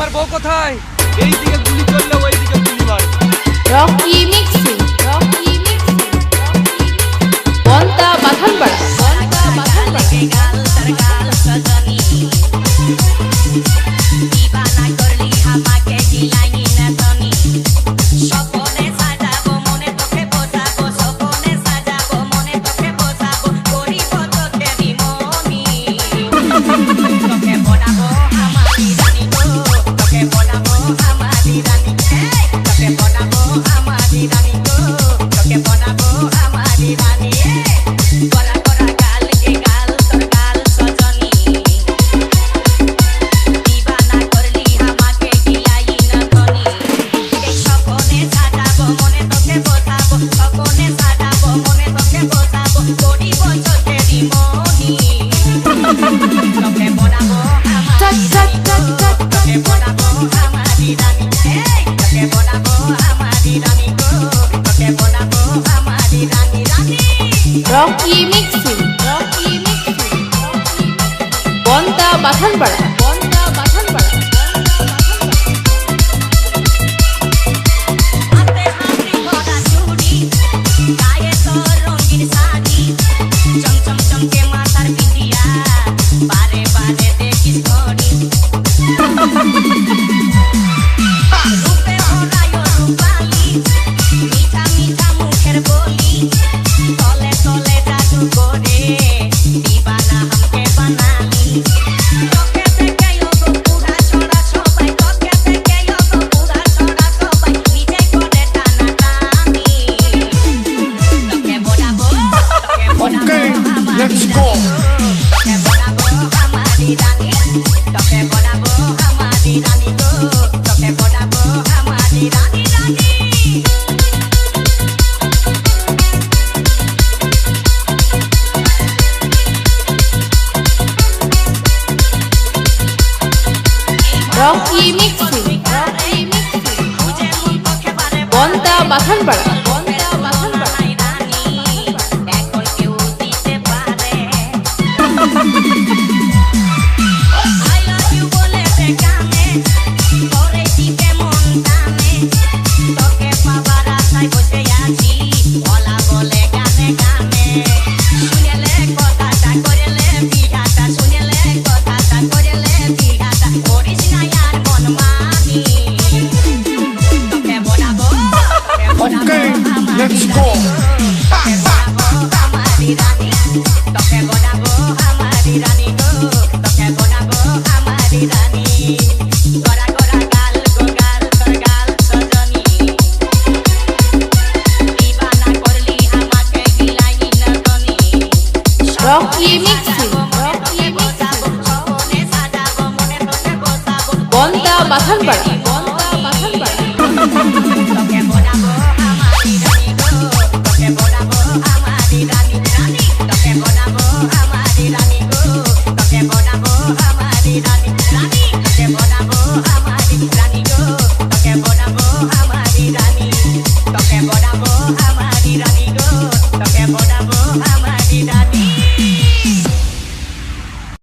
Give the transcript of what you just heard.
আমার বউ কোথায়? এইদিকে গুলি করলে ওইদিকে গুলি মার। রকি মিক্সিং বন্তা বাথানপাড়া গাল তার গাল সজনী দিবানা করলি আমাকে দিলাইনি না তনি সপনে সাজাবো মনে তোকে বোঝাবো সপনে সাজাবো মনে তোকে বোঝাবো করিব তোকে বিমনি তোকে বনাবো আমারি রানী গো তোকে বনাবো আমারি রানী তোকে বনাবো আমারি রানী গো তোকে বনাবো আমারি রানী গলা গলা গাল কে গাল তোর গাল সজনী দিবানা করলি আমাকে গিলাই না ধনী এই সপনে সাজাবো মনে তোকে বোঝাবো সপনে সাজাবো মনে তোকে বোঝাবো করিব তোকে বিমনি তোকে বনাবো আমারি রানী গো তোকে বনাবো আমারি রানী তোকে বনাবো আমারি রানী গো তোকে বনাবো আমারি রানী রানী রকি মিক্সিং বন্তা বাথানপাড়া হাতে হাতে ভরা চুড়ি গায়ে তোর রঙিন শাড়ি চমচম চমকে মাথার বিটিয়া বারে বারে দেখিস ঘড়ি রূপে ভরায় রূপালি মিঠা মিঠা মুখের বলি তলে তলে জাদু করে দিবানা हमके बनाली তোকে থেকে গো পুরা ছড়া সবাই তোকে থেকে গো পুরা ছড়া সবাই নিজে করে টানা টানি তোকে বনাবো Let's go. তোকে বনাবো আমারি রানী তোকে বনাবো আমারি রানী গো তোকে বনাবো আমারি রানী রানী রকি মিক্সিং বন্তা বাথানপাড়া এখন কেউ দিতে পারে I love you বলে গানে পরে দিকে মন টানে তোকে পাবার আশায় বসে আছি বলা বলে গানে গানে শুনেলে কথাটা করেলে বিঘাটা শুনেলে কথাটা করেলে বিঘাটা করিস না আর মন মানি তোকে বনাবো Okay, let's go. তোকে বনাবো আমারি রানী তোকে বনাবো আমারি রানী গো তোকে বনাবো আমারি রানী গড়া গড়া গাল গো গাল তোর গাল সজনী দিবানা করলি আমাকে গিলাই না ধনী রকি মিক্সিং সপনে সাজাবো মনে তোকে বোঝাবো বন্তা বাথানপাড়া